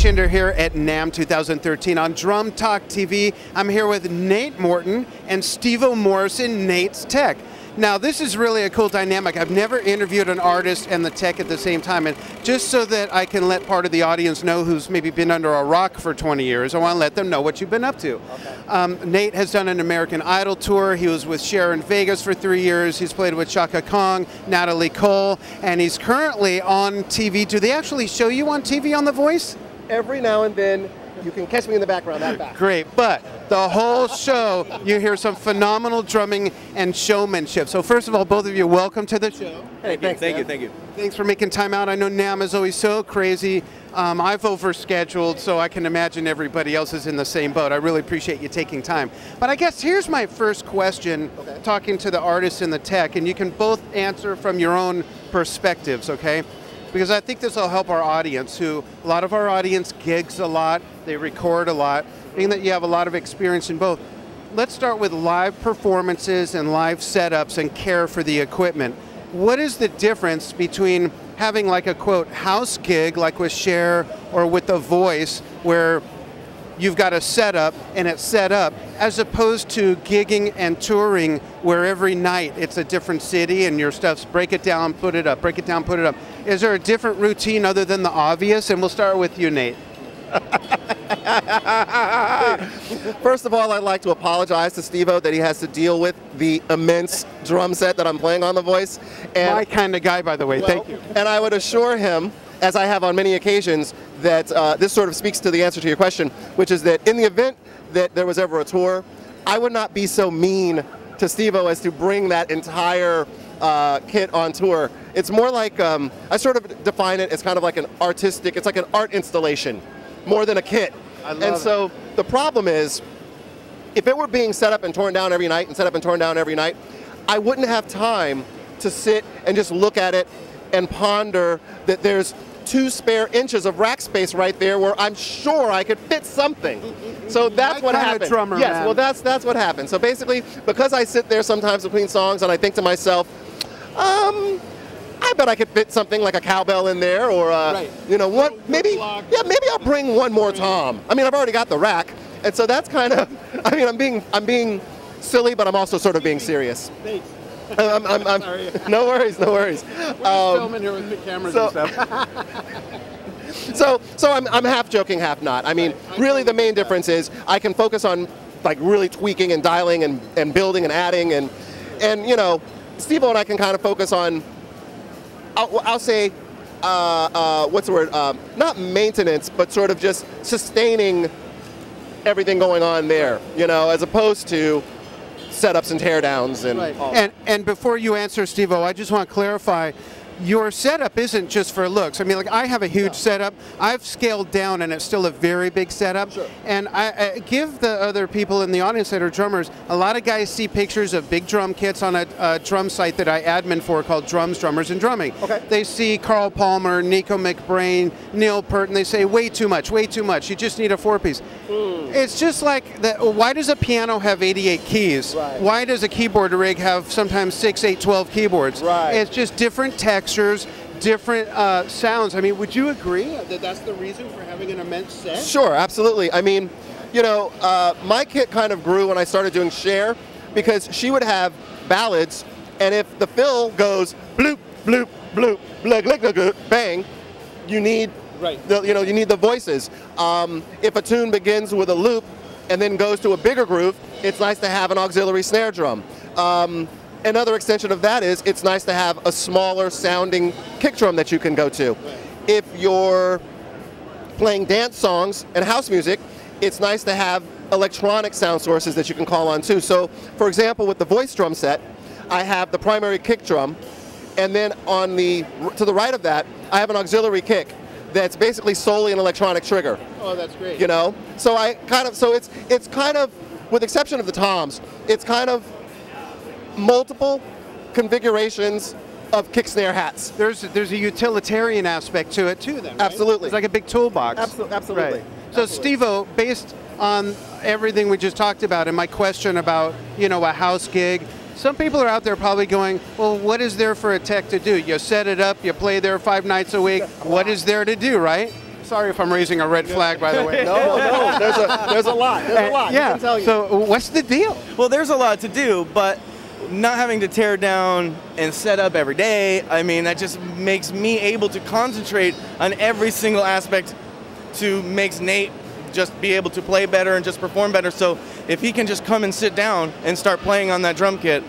Shinder here at NAMM 2013 on Drum Talk TV. I'm here with Nate Morton and Steve-O Morrison, Nate's Tech. Now, this is really a cool dynamic. I've never interviewed an artist and the tech at the same time, and just so that I can let part of the audience know who's maybe been under a rock for 20 years, I want to let them know what you've been up to. Okay. Nate has done an American Idol tour. He was with Cher in Vegas for 3 years. He's played with Chaka, Natalie Cole, and he's currently on TV. Do they actually show you on TV on The Voice? Every now and then. You can catch me in the background that back. Great, but the whole show, you hear some phenomenal drumming and showmanship. So first of all, both of you, welcome to the show. Hey, thanks, thank you. Thanks for making time out. I know NAMM is always so crazy. I've overscheduled, so I can imagine everybody else is in the same boat. I really appreciate you taking time. But I guess here's my first question, talking to the artists and the tech, and you can both answer from your own perspectives, okay? Because I think this will help our audience, a lot of our audience gigs a lot, they record a lot, being that you have a lot of experience in both. Let's start with live performances and live setups and care for the equipment. What is the difference between having like a quote house gig like with Cher or with The Voice where you've got a setup and it's set up, as opposed to gigging and touring where every night it's a different city and your stuff's break it down, put it up, break it down, put it up. Is there a different routine other than the obvious? And we'll start with you, Nate. First of all, I'd like to apologize to Steve-O that he has to deal with the immense drum set that I'm playing on The Voice. And, my kind of guy, by the way, thank you. And I would assure him, as I have on many occasions, that this sort of speaks to the answer to your question, which is that in the event that there was ever a tour, I would not be so mean to Steve-O as to bring that entire kit on tour. It's more like, I sort of define it as kind of like an artistic, it's like an art installation, more than a kit. And so the problem is, if it were being set up and torn down every night and set up and torn down every night, I wouldn't have time to sit and just look at it and ponder that there's 2 spare inches of rack space right there where I'm sure I could fit something. So that's what happened. Drummer, yes, man. well that's what happened. So basically, because I sit there sometimes between songs and I think to myself, I bet I could fit something like a cowbell in there, or you know what? Maybe I'll bring one more tom. I mean, I've already got the rack, and so that's kind of. I mean, I'm being silly, but I'm also sort of being serious. Thanks. No worries. We're filming here with big cameras and stuff. So I'm half joking, half not. I mean, really the main difference is I can focus on like really tweaking and dialing and building and adding and you know, Steve-O and I can kind of focus on, I'll say, what's the word? Not maintenance, but sort of just sustaining everything going on there, you know, as opposed to setups and teardowns and all. And before you answer, Steve-O, I just want to clarify, your setup isn't just for looks. I mean, like, I have a huge setup. I've scaled down, and it's still a very big setup. Sure. And I give the other people in the audience that are drummers, a lot of guys see pictures of big drum kits on a drum site that I admin for called Drums, Drummers, and Drumming. Okay. They see Carl Palmer, Nico McBrain, Neil Peart, and they say, way too much, way too much. You just need a 4-piece. It's just like, why does a piano have 88 keys? Right. Why does a keyboard rig have sometimes 6, 8, 12 keyboards? Right. It's just different textures, different sounds. I mean, would you agree that that's the reason for having an immense set? Sure, absolutely. I mean, you know, my kit kind of grew when I started doing Cher, because she would have ballads, and if the fill goes bloop, bloop, bloop, blah, blah, blah, blah, bang, you need you need the voices. If a tune begins with a loop and then goes to a bigger groove, it's nice to have an auxiliary snare drum. Another extension of that is it's nice to have a smaller sounding kick drum that you can go to. If you're playing dance songs and house music, it's nice to have electronic sound sources that you can call on too. So, for example, with the Voice drum set, I have the primary kick drum, and then to the right of that, I have an auxiliary kick that's basically solely an electronic trigger. Oh, that's great. You know, so it's kind of, with exception of the toms, it's kind of multiple configurations of kick snare hats. There's a utilitarian aspect to it too, then. Right? Absolutely. It's like a big toolbox. Absolutely. Right. So, Steve-O, based on everything we just talked about and my question about, you know, a house gig, some people are out there probably going, well, what is there for a tech to do? You set it up, you play there 5 nights a week. What is there to do, right? Sorry if I'm raising a red flag, by the way. No, there's a lot. There's a lot. Yeah. I can tell you. So what's the deal? Well, there's a lot to do, but not having to tear down and set up every day, I mean, that just makes me able to concentrate on every single aspect makes Nate just be able to play better and just perform better. So if he can just come and sit down and start playing on that drum kit,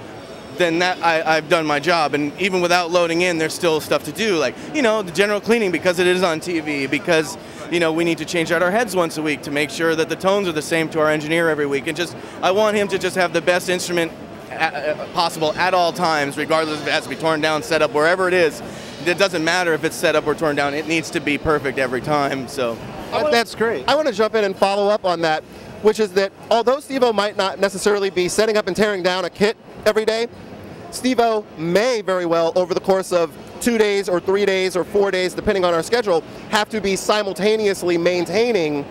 then I've done my job. And even without loading in, there's still stuff to do, like, the general cleaning, because it is on TV, because we need to change out our heads once a week to make sure that the tones are the same to our engineer every week. And I want him to just have the best instrument possible at all times, regardless if it has to be torn down, set up, wherever it is. It doesn't matter if it's set up or torn down. It needs to be perfect every time. So That's great. I want to jump in and follow up on that, which is that although Steve-O might not necessarily be setting up and tearing down a kit every day, Steve-O may very well, over the course of 2 days or 3 days or 4 days, depending on our schedule, have to be simultaneously maintaining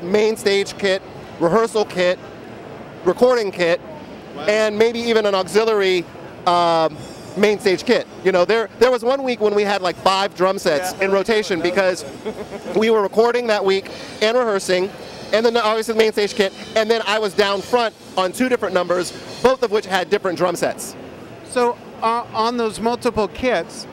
main stage kit, rehearsal kit, recording kit, and maybe even an auxiliary main stage kit. There was one week when we had like 5 drum sets in rotation because we were recording that week and rehearsing, and then obviously the main stage kit, and then I was down front on 2 different numbers, both of which had different drum sets. So on those multiple kits,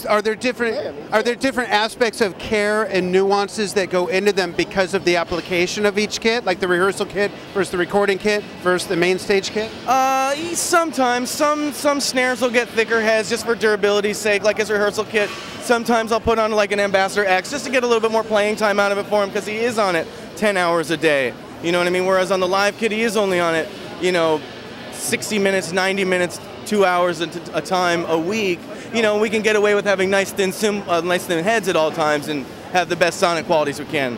are there different aspects of care and nuances that go into them because of the application of each kit, like the rehearsal kit versus the recording kit versus the main stage kit? Sometimes some snares will get thicker heads just for durability's sake, like his rehearsal kit. Sometimes I'll put on like an Ambassador X just to get a little bit more playing time out of it for him, because he is on it 10 hours a day. You know what I mean? Whereas on the live kit, he is only on it, 60 minutes, 90 minutes, 2 hours at a time a week. We can get away with having nice thin heads at all times and have the best sonic qualities we can.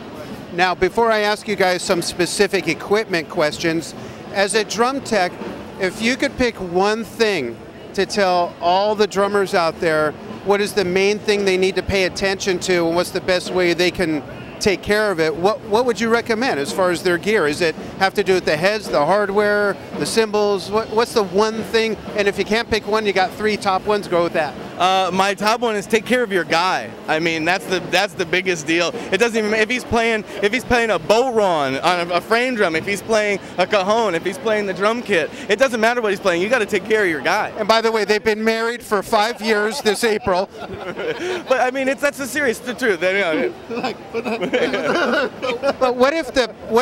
Now, before I ask you guys some specific equipment questions, as a drum tech, if you could pick one thing to tell all the drummers out there, what is the main thing they need to pay attention to, and what's the best way they can take care of it, what would you recommend as far as their gear? Is it have to do with the heads, the hardware, the cymbals? What's the one thing? And if you can't pick one, you got 3 top ones, go with that. My top one is take care of your guy. I mean, that's the biggest deal. It doesn't even, if he's playing a Boron on a frame drum, if he's playing a cajon, if he's playing the drum kit, it doesn't matter what he's playing. You got to take care of your guy. And by the way, they've been married for 5 years this April. But I mean, that's the truth. But what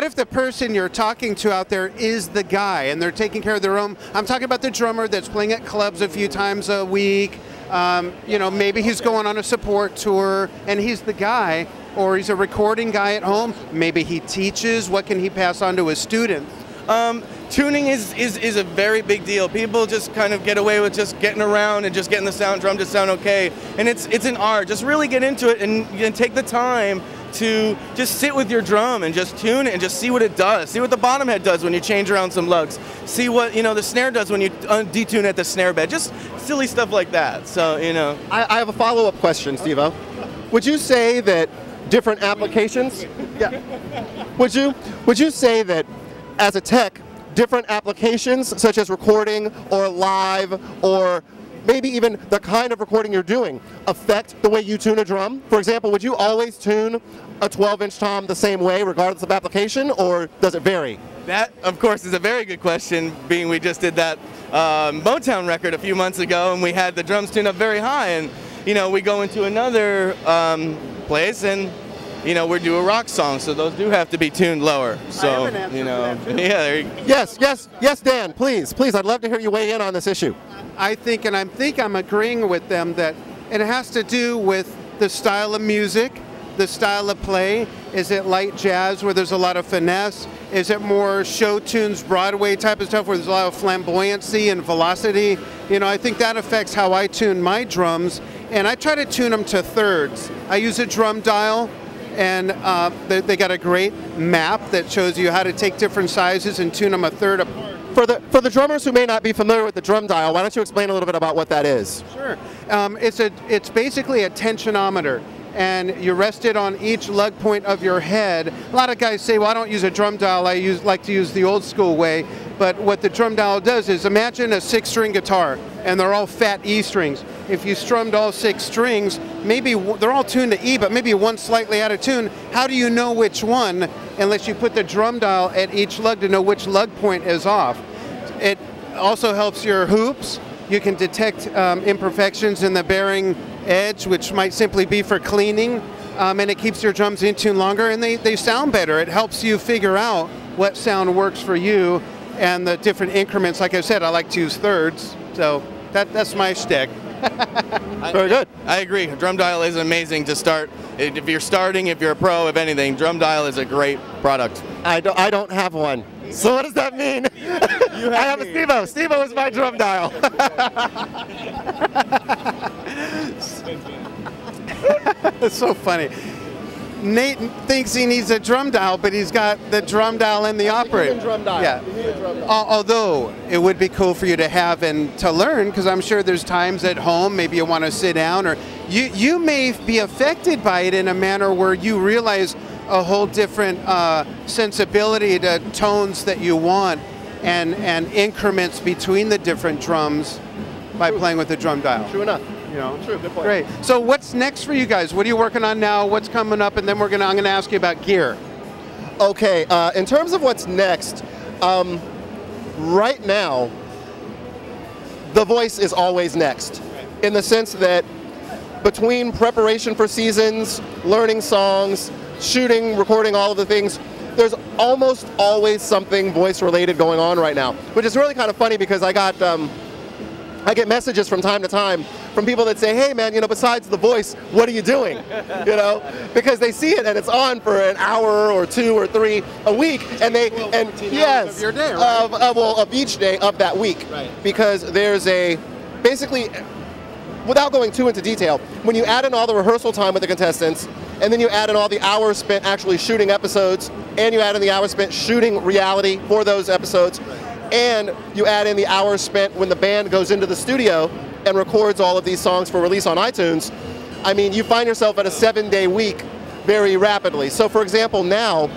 if the person you're talking to out there is the guy and they're taking care of their own? I'm talking about the drummer that's playing at clubs a few times a week. Maybe he's going on a support tour and he's the guy, or he's a recording guy at home. Maybe he teaches. What can he pass on to his students? Tuning is a very big deal. People just kind of get away with just getting around and just getting the drum to sound okay. And it's an art. Just really get into it and take the time to just sit with your drum and just tune it and just see what it does. See what the bottom head does when you change around some lugs. See what the snare does when you detune at the snare bed. Just silly stuff like that. So I have a follow-up question, Steve-O. Would you say that different applications? Yeah. Would you say that as a tech, different applications such as recording or live or maybe even the kind of recording you're doing affect the way you tune a drum? For example, would you always tune a 12-inch tom the same way regardless of application, or does it vary? That, of course, is a very good question, being we just did that Motown record a few months ago and we had the drums tuned up very high, and we go into another place and we do a rock song, so those do have to be tuned lower. So, yeah, there you go. Yes, Dan, please, I'd love to hear you weigh in on this issue. I think I'm agreeing with them that it has to do with the style of music, the style of play. Is it light jazz where there's a lot of finesse? Is it more show tunes, Broadway type of stuff where there's a lot of flamboyancy and velocity? I think that affects how I tune my drums, and I try to tune them to thirds. I use a drum dial, and they got a great map that shows you how to take different sizes and tune them a third apart. For the drummers who may not be familiar with the drum dial, why don't you explain a little bit about what that is? Sure. It's basically a tensionometer, and you rest it on each lug point of your head. A lot of guys say, well, I don't use a drum dial, like to use the old school way. But what the drum dial does is, imagine a 6-string guitar, and they're all fat E strings. If you strummed all 6 strings, maybe they're all tuned to E, but maybe one slightly out of tune. How do you know which one unless you put the drum dial at each lug to know which lug point is off? It also helps your hoops. You can detect imperfections in the bearing edge, which might simply be for cleaning, and it keeps your drums in tune longer, and they sound better. It helps you figure out what sound works for you and the different increments. Like I said, I like to use thirds, so that's my shtick. Very good. I agree. A drum dial is amazing to start. If you're starting, if you're a pro, if anything, drum dial is a great product. I don't have one. So what does that mean? I have a Steve-O. Steve-O is my drum dial. It's so funny. Nate thinks he needs a drum dial, but he's got the drum dial in the operator. Drum dial. Yeah. You need a drum dial. Although it would be cool for you to have and to learn, because I'm sure there's times at home maybe you want to sit down, or you may be affected by it in a manner where you realize a whole different sensibility to tones that you want and increments between the different drums by playing with the drum dial. True enough. You know? True, good point. Great. So what's next for you guys? What are you working on now? What's coming up? And then I'm gonna ask you about gear. Okay, in terms of what's next, right now, the voice is always next, in the sense that between preparation for seasons, learning songs, shooting, recording, all of the things, there's almost always something voice related going on right now, which is really kind of funny because I get messages from time to time from people that say, hey man, you know, besides the voice, what are you doing? You know, because they see it and it's on for an hour or 2 or 3 a week, and yes, of your day, right? of each day of that week, right. Because there's basically, without going too into detail, when you add in all the rehearsal time with the contestants, and then you add in all the hours spent actually shooting episodes, and you add in the hours spent shooting reality for those episodes, and you add in the hours spent when the band goes into the studio and records all of these songs for release on iTunes, I mean, you find yourself at a 7-day week very rapidly. So for example, now,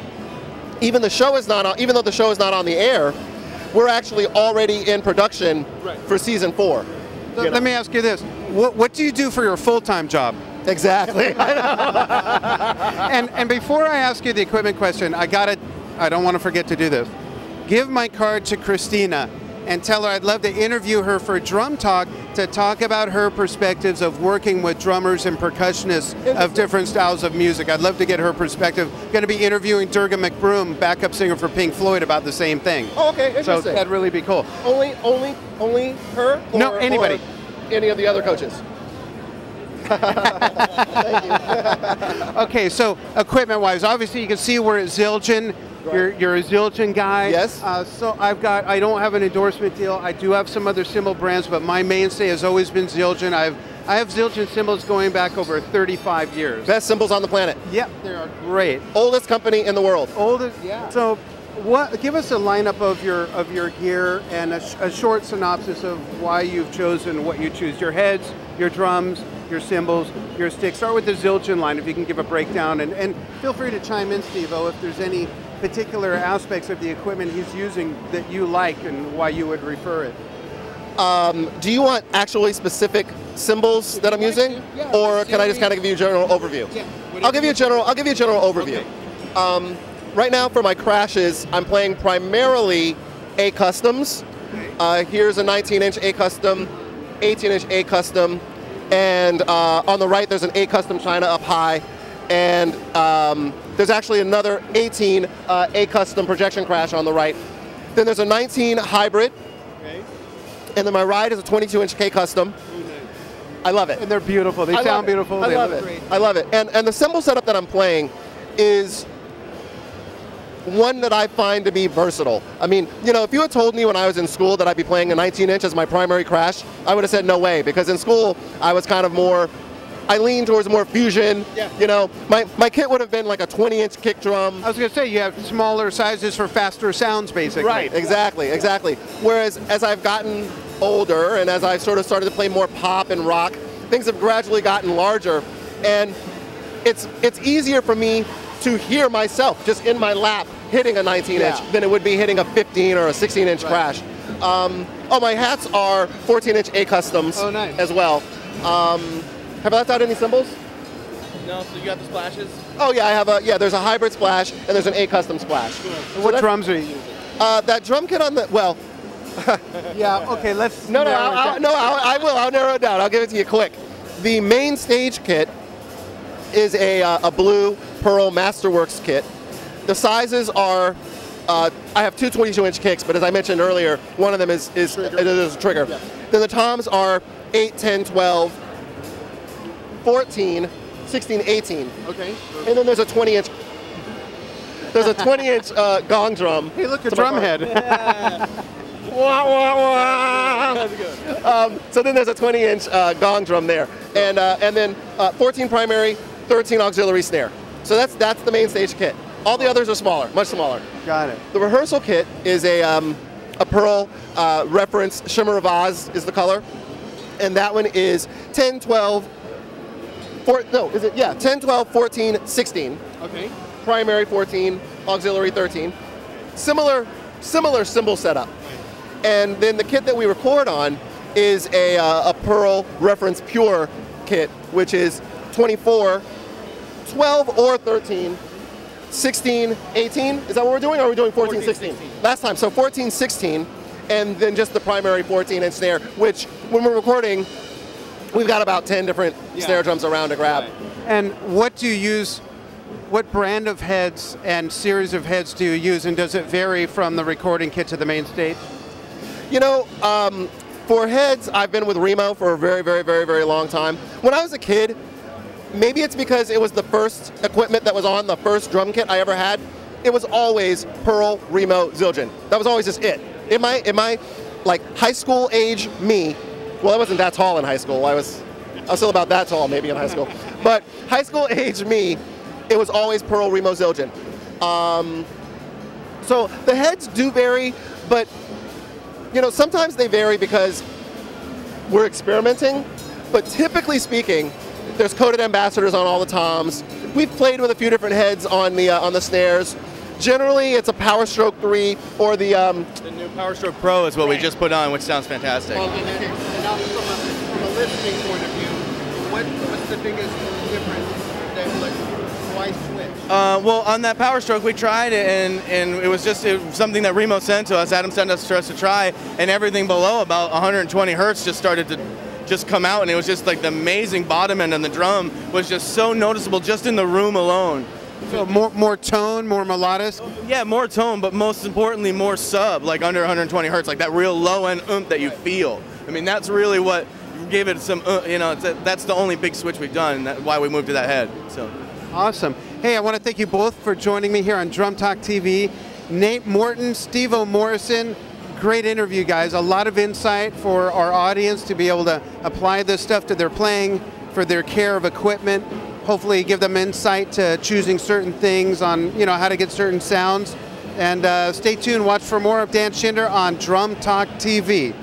even though the show is not on the air, we're actually already in production for season 4. Let me ask you this. What do you do for your full-time job? Exactly. I know. And before I ask you the equipment question, I don't want to forget to do this. Give my card to Christina and tell her I'd love to interview her for Drum Talk to talk about her perspectives of working with drummers and percussionists of different styles of music. I'd love to get her perspective. Going to be interviewing Durga McBroom, backup singer for Pink Floyd, about the same thing. Oh, okay, interesting. So that'd really be cool. Only her? Or, no, anybody. Or any of the other coaches? Thank you. Okay, so equipment-wise, obviously you can see we're at Zildjian. You're a Zildjian guy. Yes. So I don't have an endorsement deal. I do have some other cymbal brands, but my mainstay has always been Zildjian. I have Zildjian cymbals going back over 35 years. Best cymbals on the planet. Yep, they are great. Oldest company in the world. Oldest, yeah. So give us a lineup of your gear and a short synopsis of why you've chosen what you choose. Your heads, your drums, your cymbals, your sticks. Start with the Zildjian line, if you can give a breakdown, and feel free to chime in, Steve-O, if there's any particular aspects of the equipment he's using that you like and why you would refer it. Do you want actually specific cymbals that I'm using, yeah, or can I just kind of give you a general overview? Yeah, I'll give you a general overview. Okay. Right now for my crashes, I'm playing primarily A customs. Here's a 19-inch A custom, 18-inch A custom, and on the right there's an A custom China up high, and there's actually another 18 A custom projection crash on the right. Then there's a 19 hybrid, Okay. and then my ride is a 22-inch K custom. I love it. And they're beautiful. They sound beautiful. I They love look it. great. I love it. And the cymbal setup that I'm playing is one that I find to be versatile. I mean, you know, if you had told me when I was in school that I'd be playing a 19-inch as my primary crash, I would have said no way, because in school I was kind of more, I leaned towards more fusion. Yeah. You know, my kit would have been like a 20-inch kick drum. I was going to say, you have smaller sizes for faster sounds, basically. Right, exactly. Whereas as I've gotten older and as I've sort of started to play more pop and rock, things have gradually gotten larger, and it's easier for me to hear myself just in my lap hitting a 19 inch than it would be hitting a 15 or a 16 inch crash. Oh, my hats are 14 inch A customs as well. Have I left out any cymbals? No, so you got the splashes? Oh yeah, I have there's a hybrid splash and there's an A custom splash. Cool. So what drums are you using? That drum kit on the, well. Yeah, okay, let's I'll narrow it down. I'll give it to you quick. The main stage kit is a blue Pearl Masterworks kit. The sizes are, I have two 22-inch kicks, but as I mentioned earlier, one of them is a trigger. Yeah. Then the toms are 8, 10, 12, 14, 16, 18. Okay. And then there's a 20-inch. There's a 20-inch gong drum. Hey, look, a drum head. Yeah. Wah, wah, wah. That's good. So then there's a 20-inch gong drum there, and then 14 primary, 13 auxiliary snare. So that's the main stage kit. All the others are smaller, much smaller. Got it. The rehearsal kit is a Pearl reference. Shimmer of Oz is the color, and that one is 10, 12. 10, 12, 14, 16. Okay. Primary 14, auxiliary 13. Similar cymbal setup. And then the kit that we record on is a Pearl reference pure kit, which is 24, 12 or 13, 16, 18. Is that what we're doing? Or are we doing 14, 16? Last time, so 14, 16, and then just the primary 14-inch snare, which when we're recording, we've got about 10 different snare drums around to grab. Right. And what do you use? What brand of heads and series of heads do you use, and does it vary from the recording kit to the main stage? You know, for heads, I've been with Remo for a very, very, very, very long time. When I was a kid, maybe it's because it was the first equipment that was on the first drum kit I ever had. It was always Pearl, Remo, Zildjian. That was always just it. In my like high school age me, well, I wasn't that tall in high school. I was still about that tall maybe in high school. But high school age me, it was always Pearl, Remo, Zildjian. So the heads do vary, but you know, sometimes they vary because we're experimenting, but typically speaking, there's coded ambassadors on all the toms. We've played with a few different heads on the snares. Generally, it's a Power Stroke 3 or the new Power Stroke Pro is what we just put on, which sounds fantastic. Well, and now from a listening point of view, what's the biggest difference why switch? Well, on that Power Stroke, we tried it, and it was just something that Remo sent to us. Adam sent us to try, and everything below about 120 hertz just started to just come out, and it was just like the amazing bottom end on the drum was just so noticeable just in the room alone. So more tone, more melodic? Yeah, more tone, but most importantly, more sub, like under 120 hertz, like that real low-end oomph that you feel. I mean, that's really what gave it some, you know, that's the only big switch we've done, and that's why we moved to that head. So. Awesome. Hey, I want to thank you both for joining me here on Drum Talk TV. Nate Morton, Steve-O Morrison, great interview, guys. A lot of insight for our audience to be able to apply this stuff to their playing, for their care of equipment. Hopefully give them insight to choosing certain things on, you know, how to get certain sounds. And stay tuned, watch for more of Dan Schinder on Drum Talk TV.